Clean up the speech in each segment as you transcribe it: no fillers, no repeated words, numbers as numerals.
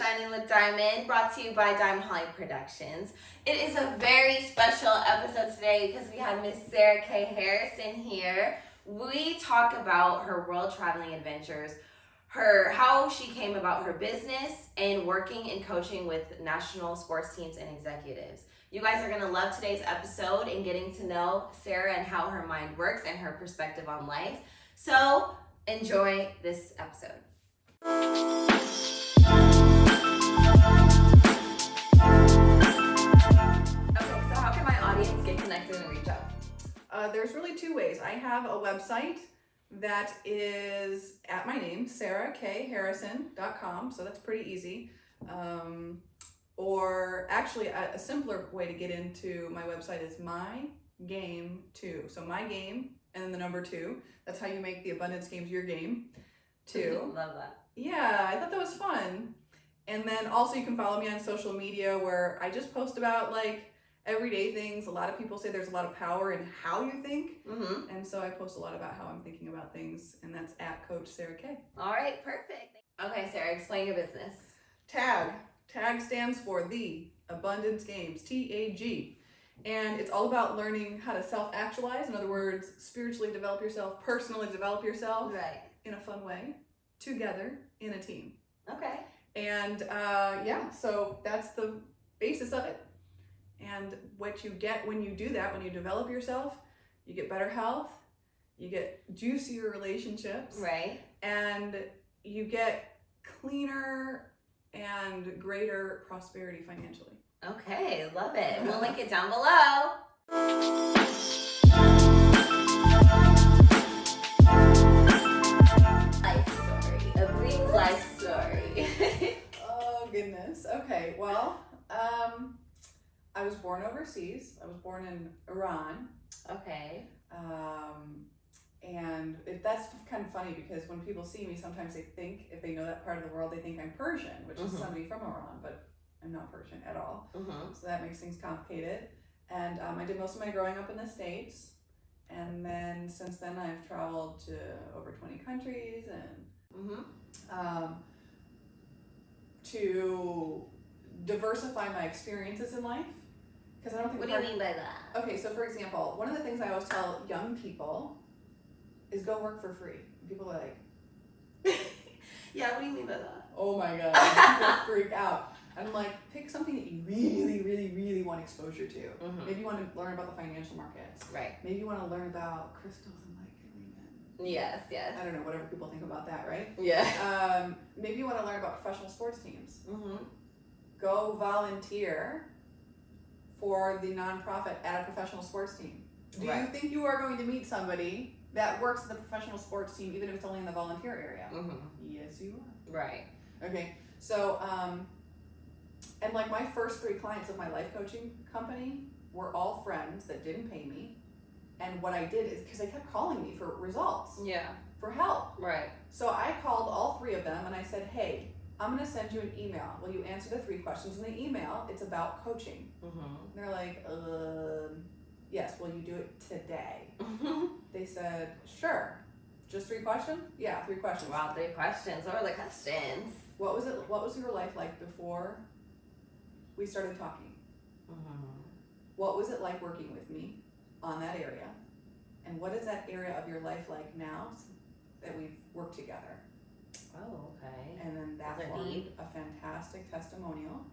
Shinin with Diamond, brought to you by Diamond Holly Productions. It is a very special episode today because we have Miss Sarah K. Harrison here. We talk about her world traveling adventures, how she came about her business, and working and coaching with national sports teams and executives. You guys are going to love today's episode and getting to know Sarah and how her mind works and her perspective on life. So enjoy this episode. Okay, so how can my audience get connected and reach out? There's really two ways. I have a website that is at my name, sarahkharrison.com, so that's pretty easy. Or actually, a simpler way to get into my website is My Game 2. So My Game, and then the number 2. That's how you make the abundance games your game, 2. Love that. Yeah, I thought that was fun. And then also you can follow me on social media where I just post about like everyday things. A lot of people say there's a lot of power in how you think. Mm-hmm. And so I post a lot about how I'm thinking about things, and that's at Coach Sarah K. All right, perfect. Okay, Sarah, explain your business. TAG. TAG stands for The Abundance Games, TAG. And it's all about learning how to self-actualize. In other words, spiritually develop yourself, personally develop yourself. Right. In a fun way, together in a team. Okay. And so that's the basis of it. And what you get when you do that, when you develop yourself, you get better health, you get juicier relationships. Right. And you get cleaner and greater prosperity financially. Okay, love it. We'll link it down below. Life story. A brief life story. Oh, goodness. Okay, well, I was born overseas. I was born in Iran. Okay. And that's kind of funny because when people see me, sometimes they think, if they know that part of the world, they think I'm Persian, which is somebody from Iran, but I'm not Persian at all. So that makes things complicated. And I did most of my growing up in the States. And then since then, I've traveled to over 20 countries and to diversify my experiences in life. Because I don't think. What do you mean by that? Okay, so for example, one of the things I always tell young people is go work for free. People are like, yeah, what do you mean by that? oh my God, people freak out. I'm like, pick something that you really, really, really want exposure to. Maybe you want to learn about the financial markets. Right. Maybe you want to learn about crystals and light healing. Yes, yes. I don't know, whatever people think about that, right? Yeah. Maybe you want to learn about professional sports teams. Go volunteer for the nonprofit at a professional sports team. Do you think you are going to meet somebody that works at the professional sports team, even if it's only in the volunteer area? Yes, you are. Right. Okay, so, and like my first 3 clients of my life coaching company were all friends that didn't pay me. And what I did is, because they kept calling me for results. Yeah. For help. Right. So I called all 3 of them and I said, hey, I'm going to send you an email. Will you answer the 3 questions in the email? It's about coaching. And they're like, yes, will you do it today? They said, sure. Just 3 questions? Yeah, 3 questions. Wow, 3 questions. What were the questions? What was your life like before we started talking? What was it like working with me on that area? And what is that area of your life like now that we've worked together? Oh, okay. And then that formed a fantastic testimonial.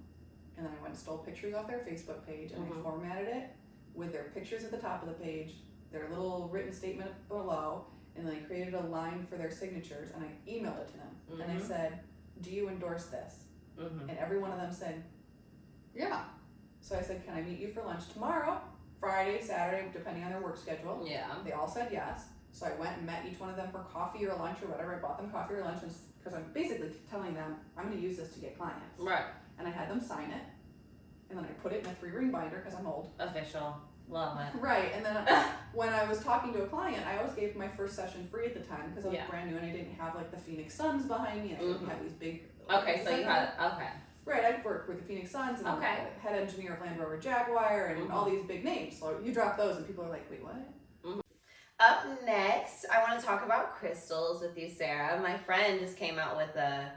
And then I went and stole pictures off their Facebook page and I formatted it with their pictures at the top of the page, their little written statement below, and then I created a line for their signatures and I emailed it to them. And I said, do you endorse this? And every one of them said, yeah. So I said, can I meet you for lunch tomorrow, Friday, Saturday, depending on their work schedule? Yeah. They all said yes. So I went and met each one of them for coffee or lunch or whatever. I bought them coffee or lunch because I'm basically telling them I'm going to use this to get clients. Right. And I had them sign it. And then I put it in a 3-ring binder because I'm old. Official. Love it. Right. And then when I was talking to a client, I always gave my first session free at the time because I was brand new and I didn't have like the Phoenix Suns behind me. I didn't have these big. Okay, so you had Right, I'd worked with the Phoenix Suns and head engineer of Land Rover Jaguar and all these big names. So you drop those and people are like, wait, what? Up next, I want to talk about crystals with you, Sarah. My friend just came out with a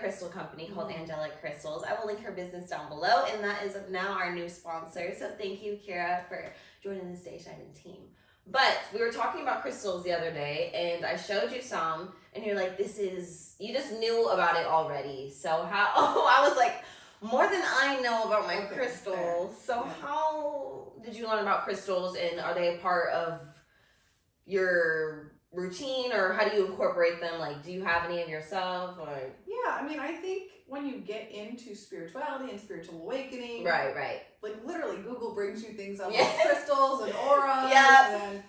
crystal company called Angelic Crystals. I will link her business down below, and that is now our new sponsor. So thank you, Kira, for joining the Stay Shining team. But we were talking about crystals the other day, and I showed you some, and you're like, you just knew about it already. So how? Oh, I was like, more than I know about my crystals. So how did you learn about crystals, and are they a part of your routine, or how do you incorporate them? Like, do you have any of yourself? Or yeah, I mean, I think when you get into spirituality and spiritual awakening, right, like literally Google brings you things on like crystals and auras, and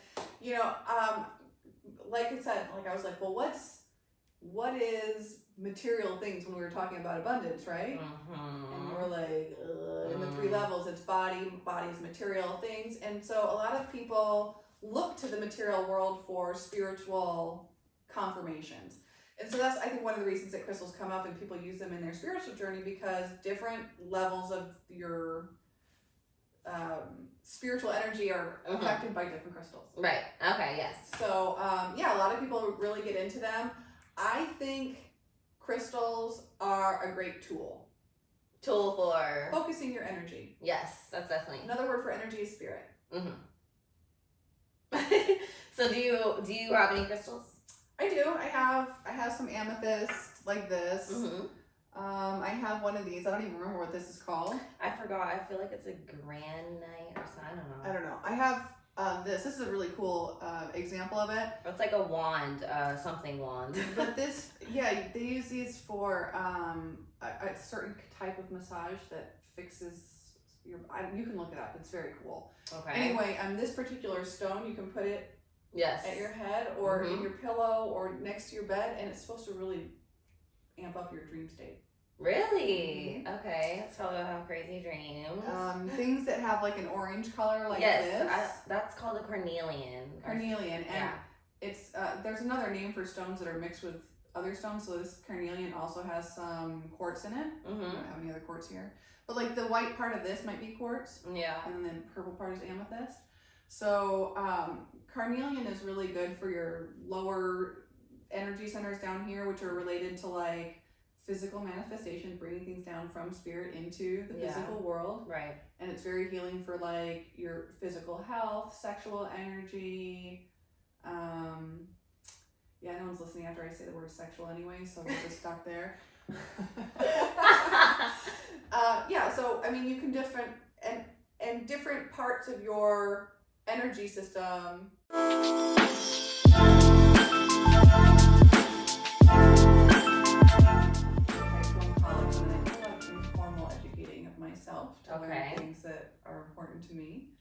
like I said, like I was like, well, what is material things when we were talking about abundance, right? And we're like, in the 3 levels, it's body's material things, and so a lot of people look to the material world for spiritual confirmations. And so that's, I think, one of the reasons that crystals come up and people use them in their spiritual journey, because different levels of your spiritual energy are affected by different crystals. Right. Okay, yes. So, a lot of people really get into them. I think crystals are a great tool. Tool for? Focusing your energy. Yes, that's definitely. Another word for energy is spirit. So do you have any crystals? I do. I have some amethyst like this. I have one of these. I don't even remember what this is called. I forgot. I feel like it's a granite or something. I don't know. I have this. This is a really cool example of it. It's like a wand, something wand. But this, they use these for a certain type of massage that fixes you can look it up. It's very cool. Okay. Anyway, this particular stone, you can put it at your head or in your pillow or next to your bed, and it's supposed to really amp up your dream state. Really? Okay. So I have crazy dreams. Things that have like an orange color like this. Yes, that's called a carnelian. Carnelian, and it's there's another name for stones that are mixed with other stones. So this carnelian also has some quartz in it. I don't have any other quartz here. But like the white part of this might be quartz. Yeah. And then the purple part is amethyst. So carnelian is really good for your lower energy centers down here, which are related to like physical manifestation, bringing things down from spirit into the physical world. Right. And it's very healing for like your physical health, sexual energy. No one's listening after I say the word sexual anyway, so we're just stuck there. So I mean, you can different parts of your energy system. Informal educating of myself to learn things that are important to me.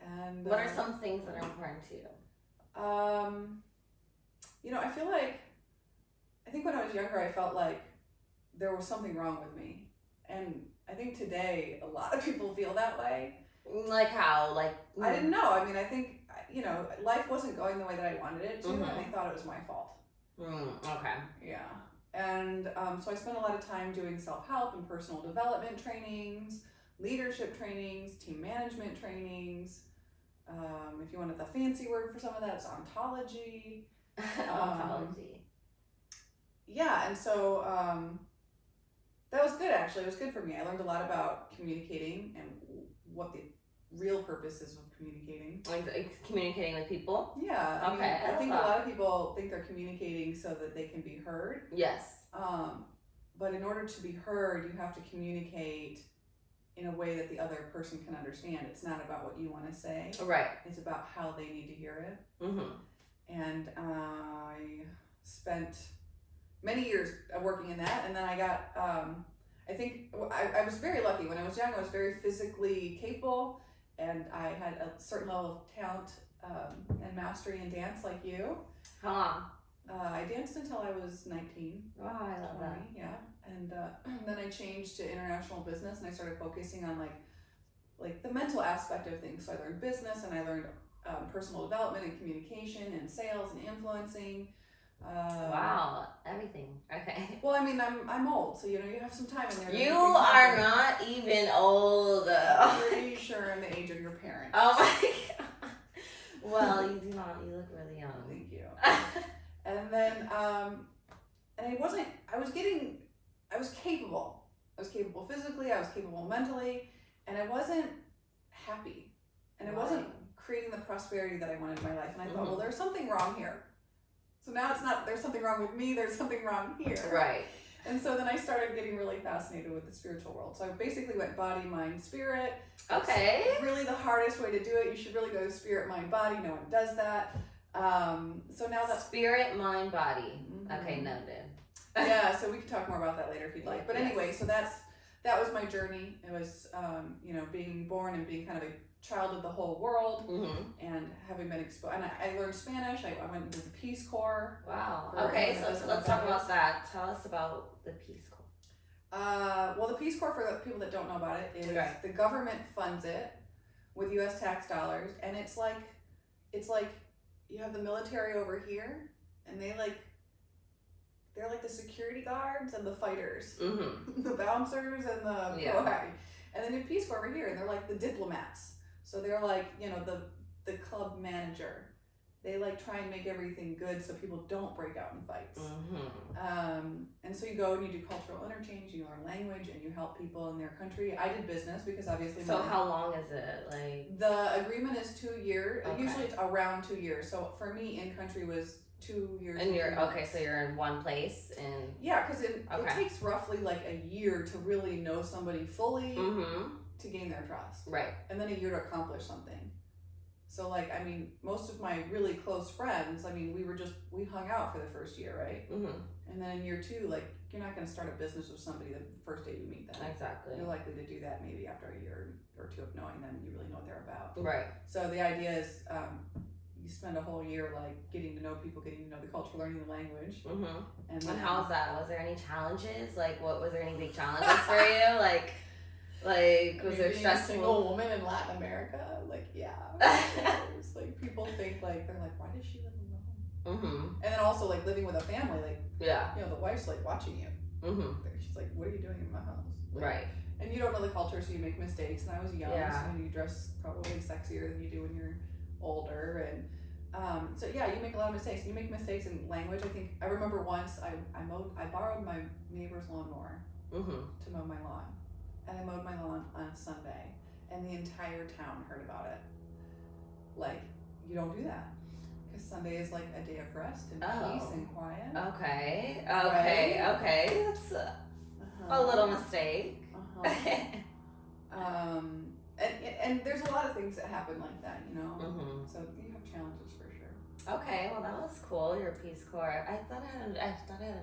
And what are some things that are important to you? I think when I was younger, I felt like there was something wrong with me, and I think today a lot of people feel that way. Like how? Like I didn't know. I mean, I think life wasn't going the way that I wanted it to, and I thought it was my fault. Okay. Yeah. And so I spent a lot of time doing self-help and personal development trainings, leadership trainings, team management trainings. If you wanted the fancy word for some of that, it's ontology. Ontology. And so that was good, actually. It was good for me. I learned a lot about communicating and what the real purpose is of communicating. Like communicating with people? Yeah. I think a lot of people think they're communicating so that they can be heard. Yes. But in order to be heard, you have to communicate in a way that the other person can understand. It's not about what you want to say. Right. It's about how they need to hear it. And I spent many years working in that, and then I got, I was very lucky. When I was young, I was very physically capable, and I had a certain level of talent and mastery in dance like you. How long? I danced until I was 19. Oh, I love 20, that. Yeah. And then I changed to international business, and I started focusing on like the mental aspect of things. So I learned business, and I learned personal development and communication and sales and influencing. Wow, everything. Okay. Well, I mean, I'm old, so you have some time in there. You are not even old. I'm pretty sure I'm the age of your parents. Oh my god. Well, you do not. You look really I was capable physically, I was capable mentally, and I wasn't happy. And I wasn't creating the prosperity that I wanted in my life. And I thought, well, there's something wrong here. So now it's not, there's something wrong with me, there's something wrong here. Right. And so then I started getting really fascinated with the spiritual world. So I basically went body, mind, spirit. Okay. It's really the hardest way to do it. You should really go spirit, mind, body. No one does that. So now that's spirit, mind, body. Okay, noted. Yeah, so we can talk more about that later if you'd like. But anyway, so that was my journey. It was, being born and being kind of a child of the whole world, and having been exposed. And I learned Spanish. I went into the Peace Corps. Wow. Okay, so let's talk about that. Tell us about the Peace Corps. Well, the Peace Corps, for the people that don't know about it, is the government funds it with U.S. tax dollars, and it's like you have the military over here, and they're like the security guards and the fighters, the bouncers and the and then the Peace Corps over here, and they're like the diplomats. So they're like, the club manager. They like try and make everything good so people don't break out in fights. And so you go and you do cultural interchange, you learn language, and you help people in their country. I did business because obviously. So how long is it? Like the agreement is 2 years. Okay. Usually it's around 2 years. So for me, in country was 2 years. And you're so you're in one place and. Yeah, because it takes roughly like a year to really know somebody fully. To gain their trust. Right. And then a year to accomplish something. So like, I mean, most of my really close friends, I mean, we hung out for the first year, right? And then in year 2, like, you're not going to start a business with somebody the first day you meet them. Exactly. You're likely to do that maybe after a year or 2 of knowing them, you really know what they're about. Right. So the idea is, you spend a whole year like getting to know people, getting to know the culture, learning the language. And how was that? Was there any challenges? Like, was there any big challenges for you? Was there stressful? A single woman in Latin America, like people think like they're like, why does she live alone? And then also like living with a family, like the wife's like watching you. She's like, what are you doing in my house? Like, right. And you don't know the culture, so you make mistakes. And I was young, so you dress probably sexier than you do when you're older, and you make a lot of mistakes. You make mistakes in language. I remember once I borrowed my neighbor's lawnmower to mow my lawn. And I mowed my lawn on a Sunday, and the entire town heard about it. Like, you don't do that. Because Sunday is like a day of rest and peace and quiet. Okay. That's a little mistake. And there's a lot of things that happen like that, So you have challenges for sure. Okay, well that was cool, your Peace Corps. I thought I had a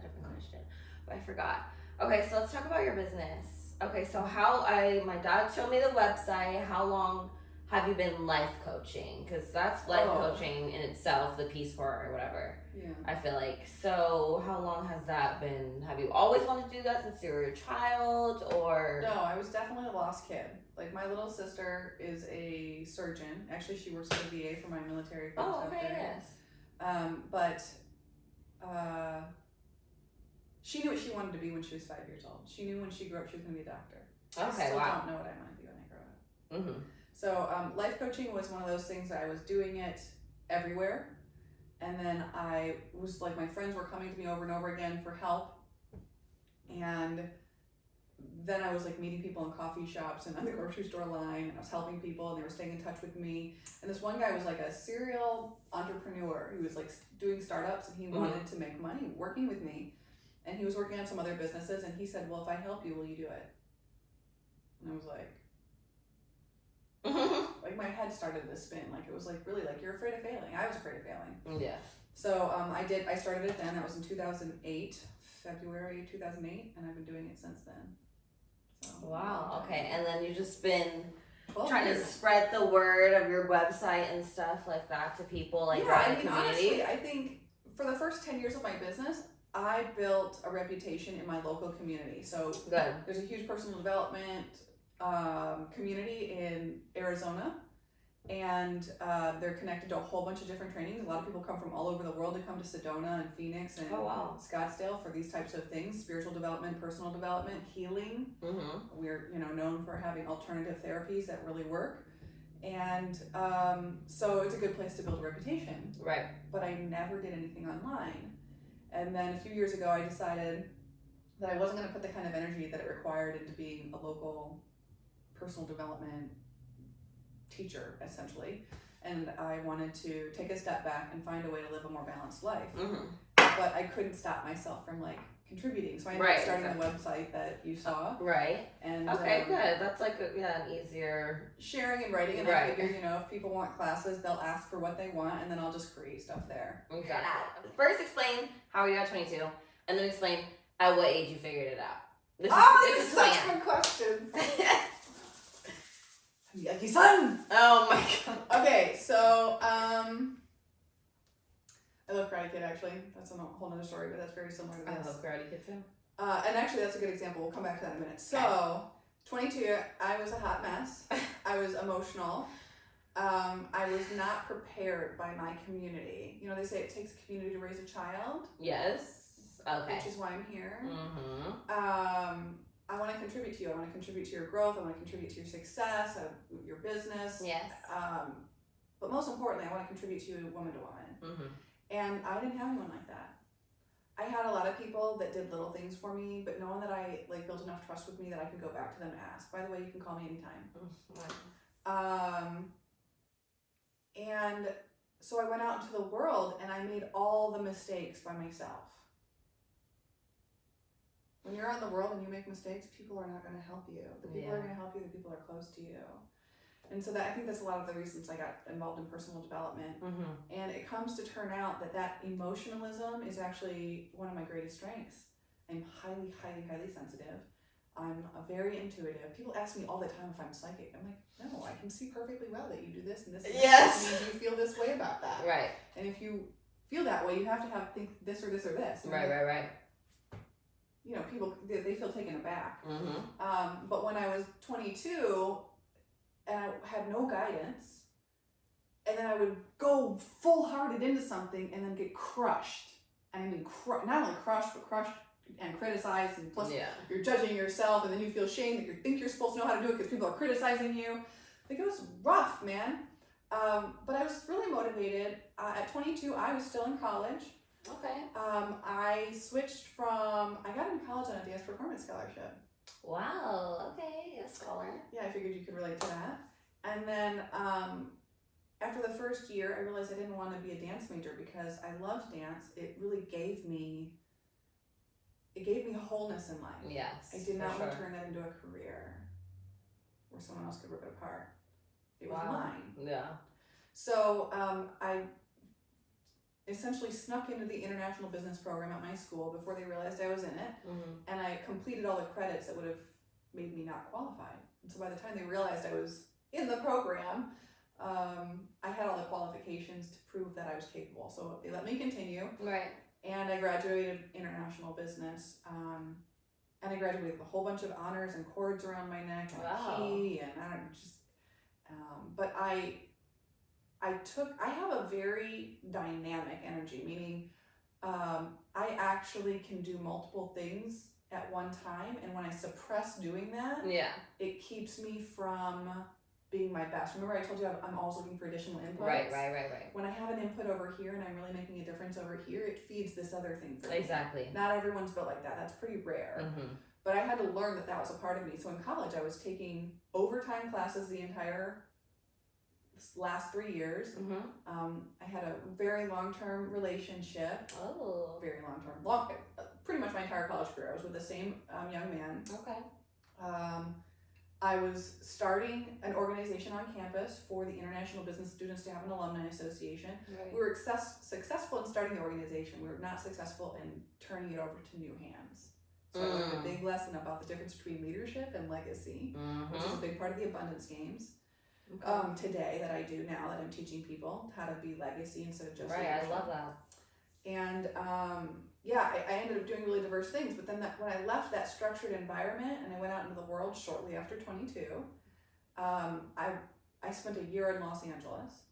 different question, but I forgot. Okay, so let's talk about your business. Okay, so my dad showed me the website. How long have you been life coaching? Because that's life coaching in itself, the Peace Corps or whatever. Yeah. I feel like. So how long has that been? Have you always wanted to do that since you were a child, or? No, I was definitely a lost kid. Like, my little sister is a surgeon. Actually, she works at the VA for my military friends out there. Yes. She knew what she wanted to be when she was 5 years old. She knew when she grew up she was going to be a doctor. I still don't know what I want to be when I grow up. So life coaching was one of those things that I was doing it everywhere. And then I was like, my friends were coming to me over and over again for help. And then I was like meeting people in coffee shops and on the grocery store line, and I was helping people and they were staying in touch with me. And this one guy was like a serial entrepreneur who was like doing startups, and he wanted to make money working with me. And he was working on some other businesses, and he said, well, if I help you, will you do it? And I was like, like my head started to spin. Like, it was like, really, like, you're afraid of failing. I was afraid of failing. Yeah. So I started it then. That was in 2008, February 2008, and I've been doing it since then. So, wow. Okay. And then you've just been trying to spread the word of your website and stuff like that to people, like, around the community. Honestly, I think for the first 10 years of my business, I built a reputation in my local community. So there's a huge personal development community in Arizona, and they're connected to a whole bunch of different trainings. A lot of people come from all over the world to come to Sedona and Phoenix and Scottsdale for these types of things: spiritual development, personal development, healing. We're known for having alternative therapies that really work. And so it's a good place to build a reputation. Right. But I never did anything online. And then a few years ago, I decided that I wasn't going to put the kind of energy that it required into being a local personal development teacher, essentially. And I wanted to take a step back and find a way to live a more balanced life. But I couldn't stop myself from like contributing. So I ended up starting the website that you saw. And okay, good. That's like an easier sharing and writing. And I figured, if people want classes, they'll ask for what they want, and then I'll just create stuff there. Exactly. First, explain how you got 22, and then explain at what age you figured it out. This is such good questions. Yucky son! Oh my god. Okay, so I love Karate Kid, actually. That's a whole other story, but that's very similar to this. I love Karate Kid too. And actually, that's a good example. We'll come back to that in a minute. So, 22, I was a hot mess. I was emotional. I was not prepared by my community. They say it takes a community to raise a child. Yes. Okay. Which is why I'm here. I want to contribute to you. I want to contribute to your growth. I want to contribute to your success, your business. Yes. But most importantly, I want to contribute to you woman to woman. And I didn't have anyone like that. I had a lot of people that did little things for me, but no one that I built enough trust with me that I could go back to them and ask. By the way, you can call me anytime. And so I went out into the world and I made all the mistakes by myself. When you're out in the world and you make mistakes, people are not going to help you. The people are going to help you, the people are close to you. And so I think that's a lot of the reasons I got involved in personal development. And it comes to turn out that emotionalism is actually one of my greatest strengths. I'm highly, highly, highly sensitive. I'm very intuitive. People ask me all the time if I'm psychic. I'm like, no, I can see perfectly well that you do this and this and yes. this. And you feel this way about that. Right. And if you feel that way, you have to think this or this or this. And right. People, they feel taken aback. But when I was 22 and I had no guidance, and then I would go full-hearted into something and then get crushed. And I mean, not only crushed, but crushed and criticized, and plus you're judging yourself, and then you feel shame that you think you're supposed to know how to do it because people are criticizing you. It was rough, man. But I was really motivated. At 22, I was still in college. Okay. I got into college on a dance performance scholarship. Wow, okay, a scholar. Yeah, I figured you could relate to that. And then after the first year, I realized I didn't want to be a dance major because I loved dance. It really gave me wholeness in life. Yes. I did not want to turn that into a career where someone else could rip it apart. It was mine. Yeah. So I essentially snuck into the international business program at my school before they realized I was in it. And I completed all the credits that would have made me not qualified. And so by the time they realized I was in the program, I had all the qualifications to prove that I was capable. So they let me continue. Right. And I graduated international business. And I graduated with a whole bunch of honors and cords around my neck and a key, and but I have a very dynamic energy, meaning I actually can do multiple things at one time, and when I suppress doing that, it keeps me from being my best. Remember I told you I'm always looking for additional inputs? Right. When I have an input over here and I'm really making a difference over here, it feeds this other thing for me. Exactly. Not everyone's built like that. That's pretty rare. But I had to learn that was a part of me. So in college, I was taking overtime classes the entire last 3 years. I had a very long-term relationship. Very long-term. Pretty much my entire college career. I was with the same young man. Okay. I was starting an organization on campus for the international business students to have an alumni association. Right. We were successful in starting the organization. We were not successful in turning it over to new hands. So I learned a big lesson about the difference between leadership and legacy, which is a big part of the abundance games. Today that I do now that I'm teaching people how to be legacy instead of just leadership. I love that. And I ended up doing really diverse things, but then when I left that structured environment and I went out into the world shortly after 22, I spent a year in Los Angeles.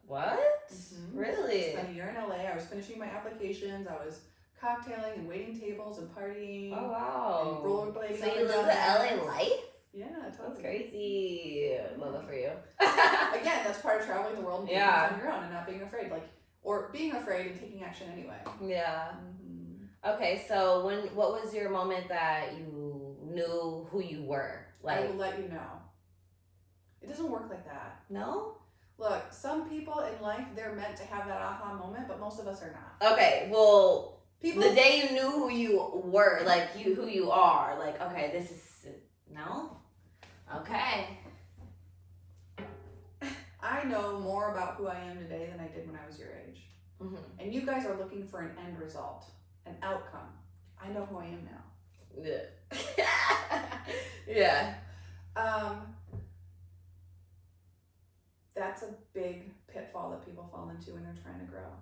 What? Really? I spent a year in LA. I was finishing my applications. I was cocktailing and waiting tables and partying. Oh wow. And rollerblading. So you live the LA life? Yeah, totally. That's crazy. Love that for you. Again, that's part of traveling the world and doing things on your own and not being afraid. Or being afraid and taking action anyway. Yeah. Okay, so what was your moment that you knew who you were? I will let you know. It doesn't work like that. No? Look, some people in life, they're meant to have that aha moment, but most of us are not. Okay, well, the day you knew who you were, like who you are, like, okay, this is, no? Okay. I know more about who I am today than I did when I was your age. Mm-hmm. And you guys are looking for an end result, an outcome. I know who I am now. Yeah. Yeah. That's a big pitfall that people fall into when they're trying to grow.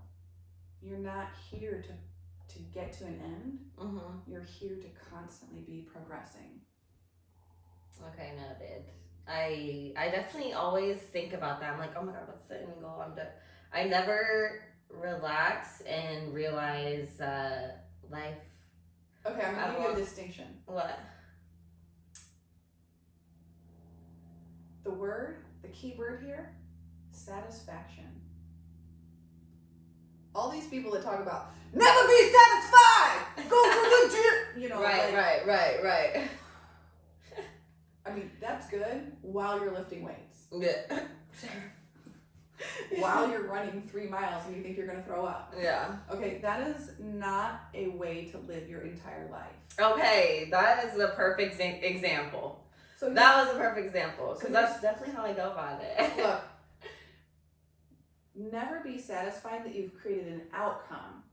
You're not here to get to an end. Mm-hmm. You're here to constantly be progressing. Okay, noted. I definitely always think about that. I'm like, oh my god, what's the end goal? I never relax and realize life. Okay, I'm gonna give you a distinction. What? The key word here, satisfaction. All these people that talk about never be satisfied, go to the gym, you know. Right. I mean, that's good while you're lifting weights. Yeah. While you're running 3 miles and you think you're gonna throw up. Yeah. Okay, that is not a way to live your entire life. Okay, that is the perfect example. So that was a perfect example because that's definitely how I go about it. Look, never be satisfied that you've created an outcome,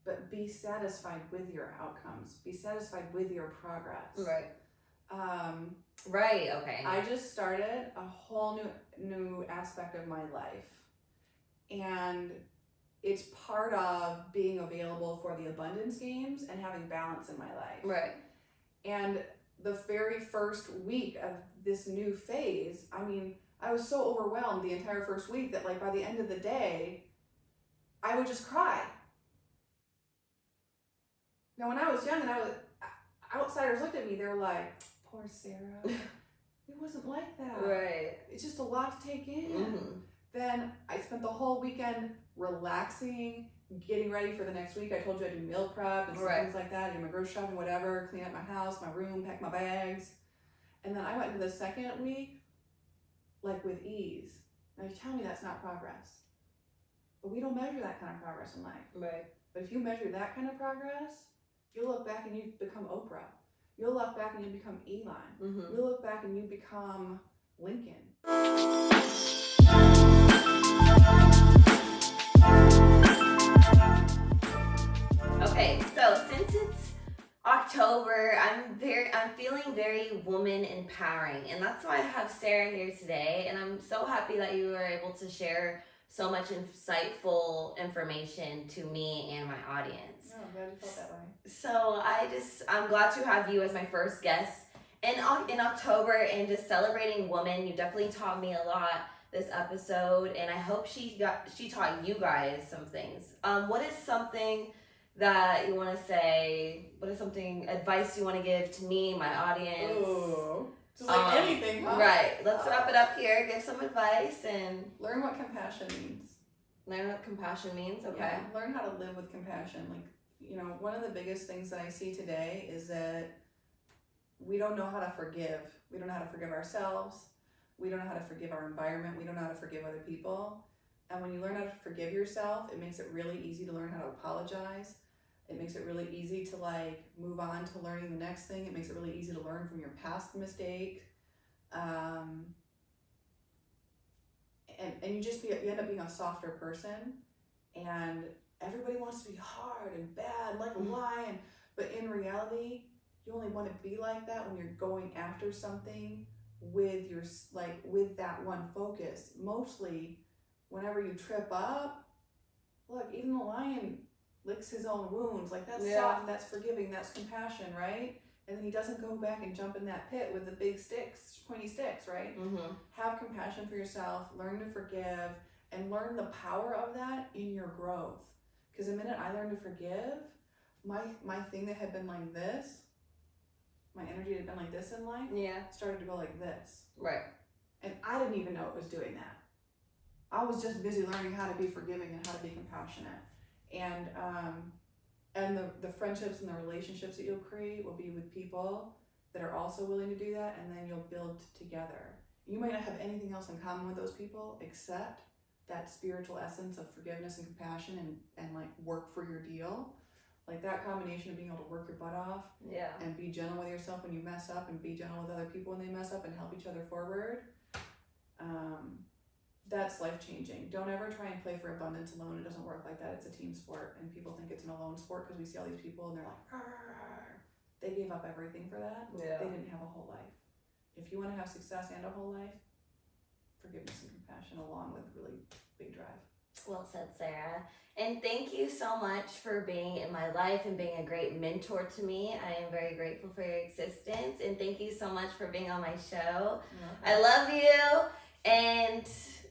but be satisfied with your outcomes. Be satisfied with your progress. Right. Right. Okay. I just started a whole new aspect of my life, and it's part of being available for the abundance games and having balance in my life. Right. And the very first week of this new phase, I mean, I was so overwhelmed the entire first week that, like, by the end of the day, I would just cry. Now, when I was young and outsiders looked at me, they were like, poor Sarah. It wasn't like that. Right. It's just a lot to take in. Mm-hmm. Then I spent the whole weekend relaxing, getting ready for the next week. I told you I do meal prep and things like that. I do my grocery shopping, whatever, clean up my house, my room, pack my bags. And then I went into the second week, like, with ease. Now you tell me that's not progress. But we don't measure that kind of progress in life. Right. But if you measure that kind of progress, you'll look back and you become Oprah. You'll look back and you become Elon. Mm-hmm. You'll look back and you become Lincoln. Okay, so since it's October, I'm feeling very woman empowering, and that's why I have Sarah here today, and I'm so happy that you were able to share so much insightful information to me and my audience. Oh, I'm glad you felt that way. So I'm glad to have you as my first guest in October, and just celebrating women. You definitely taught me a lot this episode, and I hope she taught you guys some things. What is something that you want to say? What is something advice you want to give to me, my audience? Ooh. Just like anything, huh? Right. Let's wrap it up here. Give some advice and learn what compassion means. Learn what compassion means. Okay. Yeah, learn how to live with compassion. Like, you know, one of the biggest things that I see today is that we don't know how to forgive. We don't know how to forgive ourselves. We don't know how to forgive our environment. We don't know how to forgive other people. And when you learn how to forgive yourself, it makes it really easy to learn how to apologize. It makes it really easy to, like, move on to learning the next thing. It makes it really easy to learn from your past mistake. And you end up being a softer person. And everybody wants to be hard and bad, like a lion. But in reality, you only want to be like that when you're going after something with with that one focus. Mostly, whenever you trip up, look, even the lion licks his own wounds. Like, that's soft, that's forgiving, that's compassion, right? And then he doesn't go back and jump in that pit with the big sticks, pointy sticks, right? Mm-hmm. Have compassion for yourself, learn to forgive, and learn the power of that in your growth. Because the minute I learned to forgive, my thing that had been like this, my energy had been like this in life, started to go like this. Right. And I didn't even know it was doing that. I was just busy learning how to be forgiving and how to be compassionate. And And the friendships and the relationships that you'll create will be with people that are also willing to do that, and then you'll build together. You might not have anything else in common with those people except that spiritual essence of forgiveness and compassion and like work for your deal. Like that combination of being able to work your butt off and be gentle with yourself when you mess up and be gentle with other people when they mess up and help each other forward. That's life-changing. Don't ever try and play for abundance alone. It doesn't work like that. It's a team sport, and people think it's an alone sport because we see all these people and they're like, arr. They gave up everything for that. Yeah. They didn't have a whole life. If you want to have success and a whole life, forgiveness and compassion along with really big drive. Well said, Sarah. And thank you so much for being in my life and being a great mentor to me. I am very grateful for your existence, and thank you so much for being on my show. I love you, and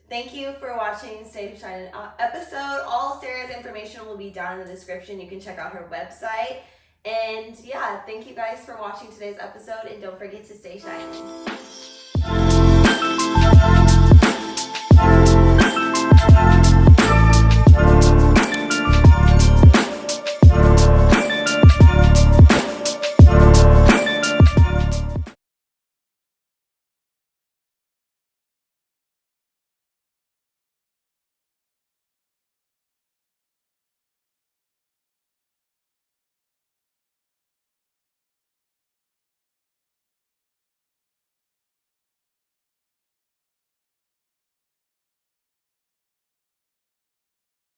thank you for watching Stay Shinin episode. All Sarah's information will be down in the description. You can check out her website. And yeah, thank you guys for watching today's episode, and don't forget to stay shining.